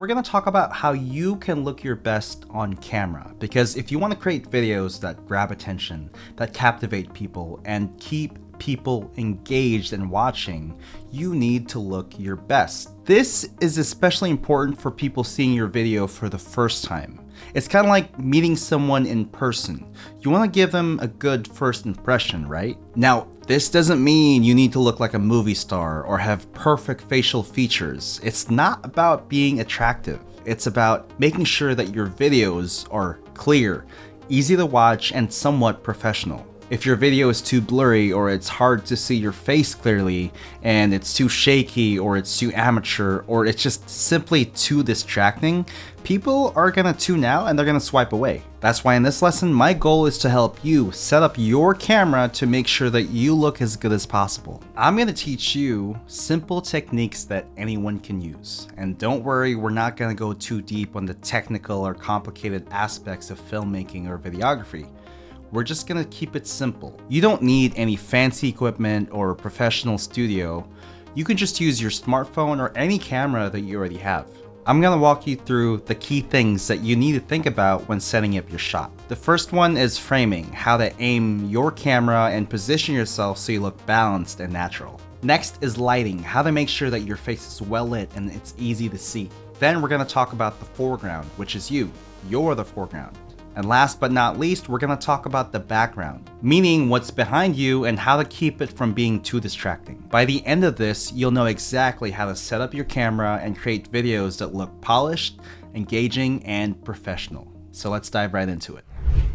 We're going to talk about how you can look your best on camera, because if you want to create videos that grab attention, that captivate people, and keep people engaged and watching, you need to look your best. This is especially important for people seeing your video for the first time. It's kind of like meeting someone in person. You want to give them a good first impression, right? Now, this doesn't mean you need to look like a movie star or have perfect facial features. It's not about being attractive. It's about making sure that your videos are clear, easy to watch, and somewhat professional. If your video is too blurry, or it's hard to see your face clearly, and it's too shaky, or it's too amateur, or it's just simply too distracting, people are gonna tune out and they're gonna swipe away. That's why in this lesson, my goal is to help you set up your camera to make sure that you look as good as possible. I'm gonna teach you simple techniques that anyone can use. And don't worry, we're not gonna go too deep on the technical or complicated aspects of filmmaking or videography. We're just gonna keep it simple. You don't need any fancy equipment or a professional studio. You can just use your smartphone or any camera that you already have. I'm gonna walk you through the key things that you need to think about when setting up your shot. The first one is framing, how to aim your camera and position yourself so you look balanced and natural. Next is lighting, how to make sure that your face is well lit and it's easy to see. Then we're gonna talk about the foreground, which is you. You're the foreground. And last but not least, we're gonna talk about the background, meaning what's behind you and how to keep it from being too distracting. By the end of this, you'll know exactly how to set up your camera and create videos that look polished, engaging, and professional. So let's dive right into it.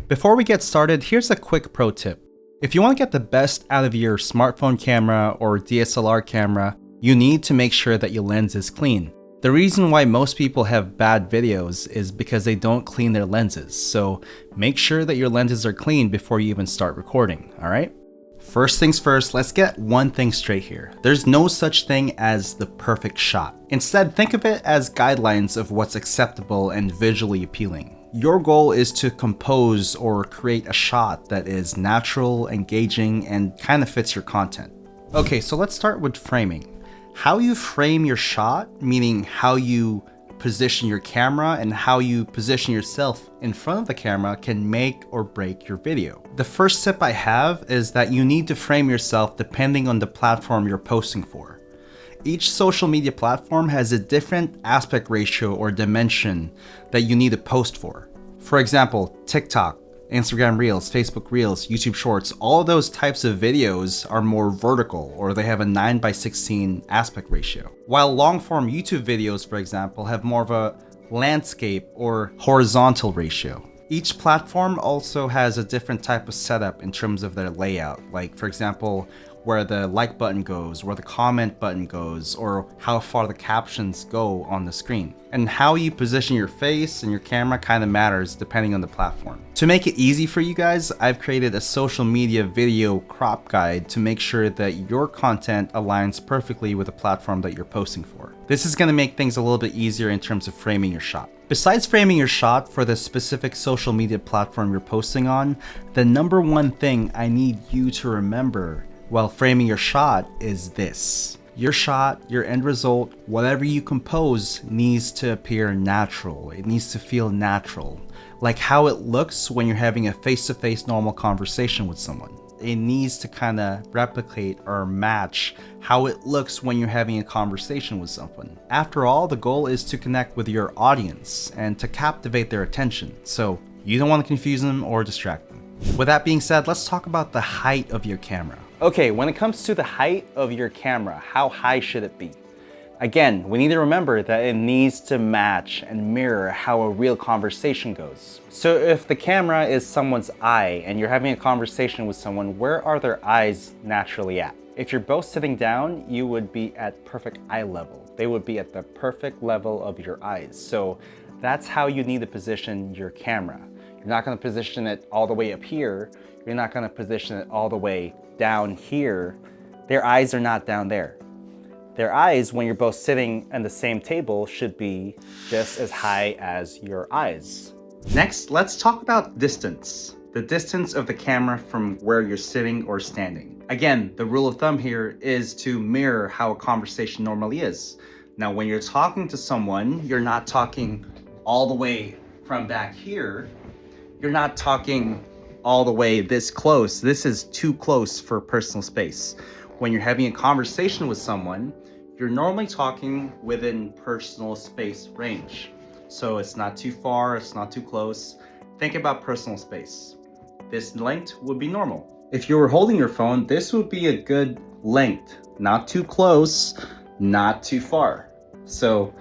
Before we get started, here's a quick pro tip. If you wanna get the best out of your smartphone camera or DSLR camera, you need to make sure that your lens is clean. The reason why most people have bad videos is because they don't clean their lenses, so make sure that your lenses are clean before you even start recording, alright? First things first, let's get one thing straight here. There's no such thing as the perfect shot. Instead, think of it as guidelines of what's acceptable and visually appealing. Your goal is to compose or create a shot that is natural, engaging, and kind of fits your content. Okay, so let's start with framing. How you frame your shot, meaning how you position your camera and how you position yourself in front of the camera, can make or break your video. The first tip I have is that you need to frame yourself depending on the platform you're posting for. Each social media platform has a different aspect ratio or dimension that you need to post for. For example, TikTok, Instagram Reels, Facebook Reels, YouTube Shorts, all of those types of videos are more vertical, or they have a 9:16 aspect ratio. While long-form YouTube videos, for example, have more of a landscape or horizontal ratio. Each platform also has a different type of setup in terms of their layout, like for example, where the like button goes, where the comment button goes, or how far the captions go on the screen. And how you position your face and your camera kind of matters depending on the platform. To make it easy for you guys, I've created a social media video crop guide to make sure that your content aligns perfectly with the platform that you're posting for. This is gonna make things a little bit easier in terms of framing your shot. Besides framing your shot for the specific social media platform you're posting on, the number one thing I need you to remember while framing your shot is this. Your shot, your end result, whatever you compose needs to appear natural. It needs to feel natural. Like how it looks when you're having a face-to-face normal conversation with someone. It needs to kind of replicate or match how it looks when you're having a conversation with someone. After all, the goal is to connect with your audience and to captivate their attention. So you don't want to confuse them or distract them. With that being said, let's talk about the height of your camera. Okay, when it comes to the height of your camera, how high should it be? Again, we need to remember that it needs to match and mirror how a real conversation goes. So if the camera is someone's eye and you're having a conversation with someone, where are their eyes naturally at? If you're both sitting down, you would be at perfect eye level. They would be at the perfect level of your eyes. So that's how you need to position your camera. You're not gonna position it all the way up here. You're not gonna position it all the way down here. Their eyes are not down there. Their eyes, when you're both sitting at the same table, should be just as high as your eyes. Next, let's talk about distance. The distance of the camera from where you're sitting or standing. Again, the rule of thumb here is to mirror how a conversation normally is. Now, when you're talking to someone, you're not talking all the way from back here. You're not talking all the way this close. This is too close for personal space. When you're having a conversation with someone, you're normally talking within personal space range. So it's not too far, it's not too close. Think about personal space. This length would be normal. If you were holding your phone, this would be a good length. Not too close, not too far. So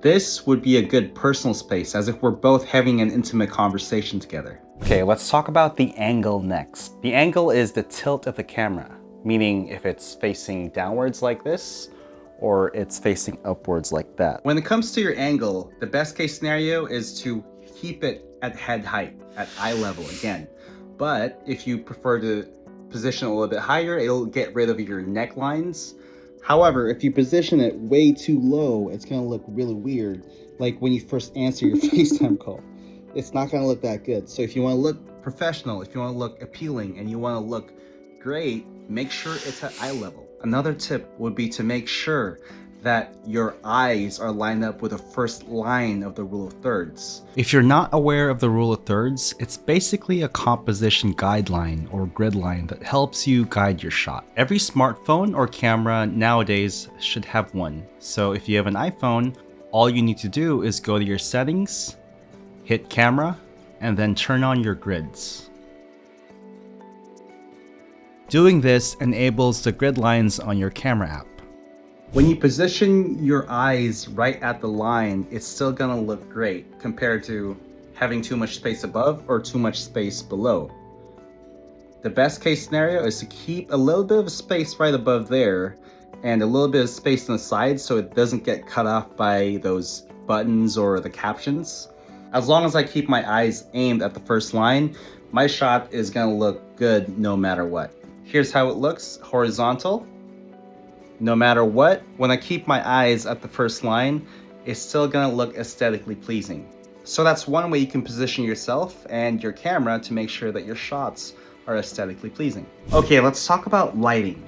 this would be a good personal space, as if we're both having an intimate conversation together. Okay, let's talk about the angle next. The angle is the tilt of the camera, meaning if it's facing downwards like this, or it's facing upwards like that. When it comes to your angle, the best case scenario is to keep it at head height, at eye level again. But if you prefer to position it a little bit higher, it'll get rid of your necklines. However, if you position it way too low, it's gonna look really weird. Like when you first answer your FaceTime call, it's not gonna look that good. So if you wanna look professional, if you wanna look appealing, and you wanna look great, make sure it's at eye level. Another tip would be to make sure that your eyes are lined up with the first line of the rule of thirds. If you're not aware of the rule of thirds, it's basically a composition guideline or grid line that helps you guide your shot. Every smartphone or camera nowadays should have one. So if you have an iPhone, all you need to do is go to your settings, hit camera, and then turn on your grids. Doing this enables the grid lines on your camera app. When you position your eyes right at the line, it's still gonna look great compared to having too much space above or too much space below. The best case scenario is to keep a little bit of space right above there and a little bit of space on the side so it doesn't get cut off by those buttons or the captions. As long as I keep my eyes aimed at the first line, my shot is gonna look good no matter what. Here's how it looks horizontal. No matter what, when I keep my eyes at the first line, it's still gonna look aesthetically pleasing. So that's one way you can position yourself and your camera to make sure that your shots are aesthetically pleasing. Okay, let's talk about lighting.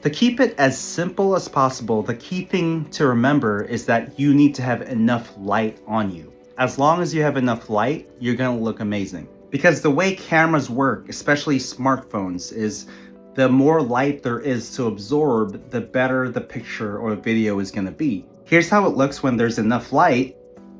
To keep it as simple as possible, the key thing to remember is that you need to have enough light on you. As long as you have enough light, you're gonna look amazing. Because the way cameras work, especially smartphones, is the more light there is to absorb, the better the picture or video is gonna be. Here's how it looks when there's enough light,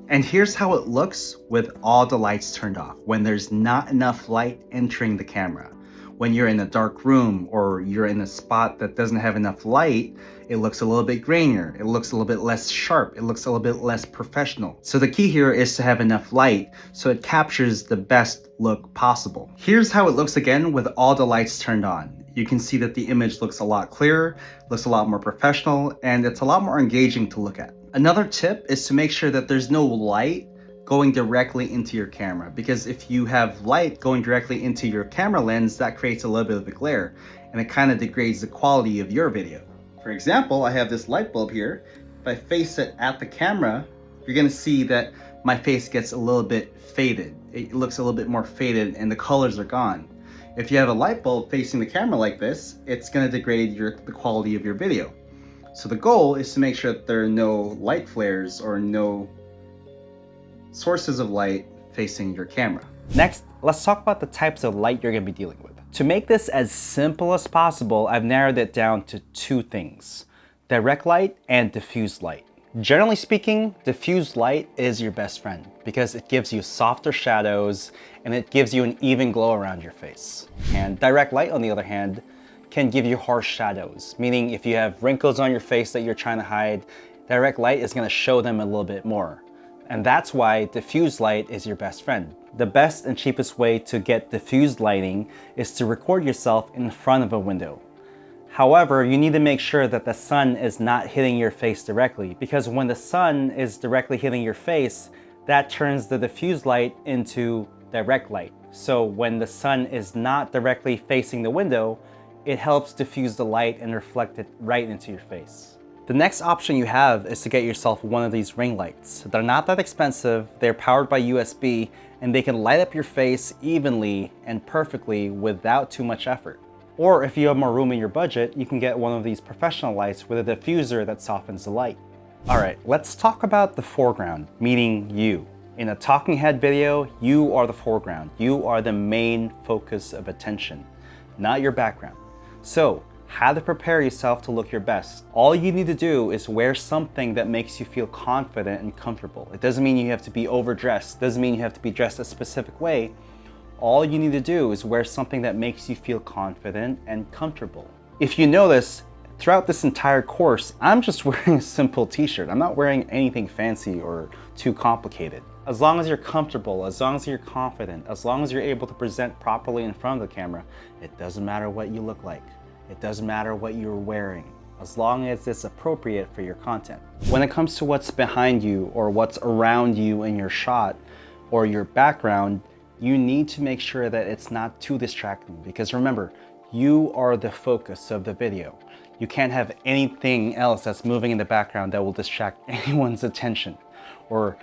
and here's how it looks with all the lights turned off, when there's not enough light entering the camera. When you're in a dark room or you're in a spot that doesn't have enough light, it looks a little bit grainier, it looks a little bit less sharp, it looks a little bit less professional. So the key here is to have enough light so it captures the best look possible. Here's how it looks again with all the lights turned on. You can see that the image looks a lot clearer, looks a lot more professional, and it's a lot more engaging to look at. Another tip is to make sure that there's no light going directly into your camera, because if you have light going directly into your camera lens, that creates a little bit of a glare and it kind of degrades the quality of your video. For example, I have this light bulb here. If I face it at the camera, you're gonna see that my face gets a little bit faded. It looks a little bit more faded and the colors are gone. If you have a light bulb facing the camera like this, it's gonna degrade the quality of your video. So the goal is to make sure that there are no light flares or no sources of light facing your camera. Next, let's talk about the types of light you're gonna be dealing with. To make this as simple as possible, I've narrowed it down to two things: direct light and diffuse light. Generally speaking, diffuse light is your best friend because it gives you softer shadows and it gives you an even glow around your face. And direct light, on the other hand, can give you harsh shadows, meaning if you have wrinkles on your face that you're trying to hide, direct light is gonna show them a little bit more. And that's why diffuse light is your best friend. The best and cheapest way to get diffused lighting is to record yourself in front of a window. However, you need to make sure that the sun is not hitting your face directly, because when the sun is directly hitting your face, that turns the diffused light into direct light. So when the sun is not directly facing the window, it helps diffuse the light and reflect it right into your face. The next option you have is to get yourself one of these ring lights. They're not that expensive, they're powered by USB, and they can light up your face evenly and perfectly without too much effort. Or if you have more room in your budget, you can get one of these professional lights with a diffuser that softens the light. All right, let's talk about the foreground, meaning you. In a talking head video, you are the foreground. You are the main focus of attention, not your background. So, how to prepare yourself to look your best. All you need to do is wear something that makes you feel confident and comfortable. It doesn't mean you have to be overdressed. It doesn't mean you have to be dressed a specific way. All you need to do is wear something that makes you feel confident and comfortable. If you notice, throughout this entire course, I'm just wearing a simple t-shirt. I'm not wearing anything fancy or too complicated. As long as you're comfortable, as long as you're confident, as long as you're able to present properly in front of the camera, it doesn't matter what you look like. It doesn't matter what you're wearing, as long as it's appropriate for your content. When it comes to what's behind you or what's around you in your shot or your background, you need to make sure that it's not too distracting, because remember, you are the focus of the video. You can't have anything else that's moving in the background that will distract anyone's attention or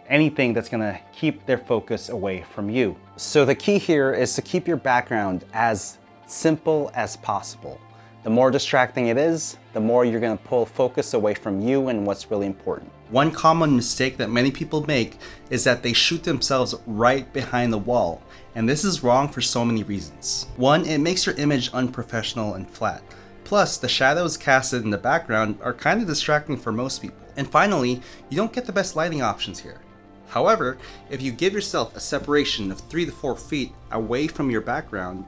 anything that's gonna keep their focus away from you. So the key here is to keep your background as simple as possible. The more distracting it is, the more you're gonna pull focus away from you and what's really important. One common mistake that many people make is that they shoot themselves right behind the wall. And this is wrong for so many reasons. One, it makes your image unprofessional and flat. Plus, the shadows casted in the background are kind of distracting for most people. And finally, you don't get the best lighting options here. However, if you give yourself a separation of 3 to 4 feet away from your background,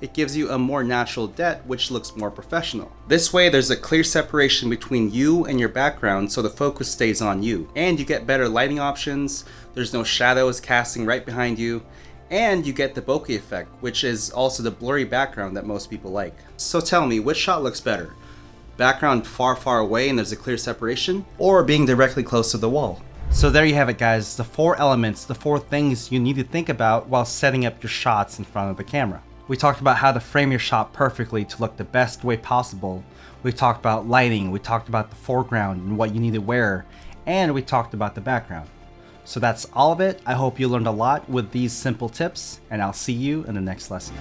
it gives you a more natural depth, which looks more professional. This way, there's a clear separation between you and your background, so the focus stays on you. And you get better lighting options, there's no shadows casting right behind you, and you get the bokeh effect, which is also the blurry background that most people like. So tell me, which shot looks better? Background far, far away and there's a clear separation, or being directly close to the wall? So there you have it, guys, the 4 elements, the 4 things you need to think about while setting up your shots in front of the camera. We talked about how to frame your shot perfectly to look the best way possible. We talked about lighting, we talked about the foreground and what you need to wear, and we talked about the background. So that's all of it. I hope you learned a lot with these simple tips, and I'll see you in the next lesson.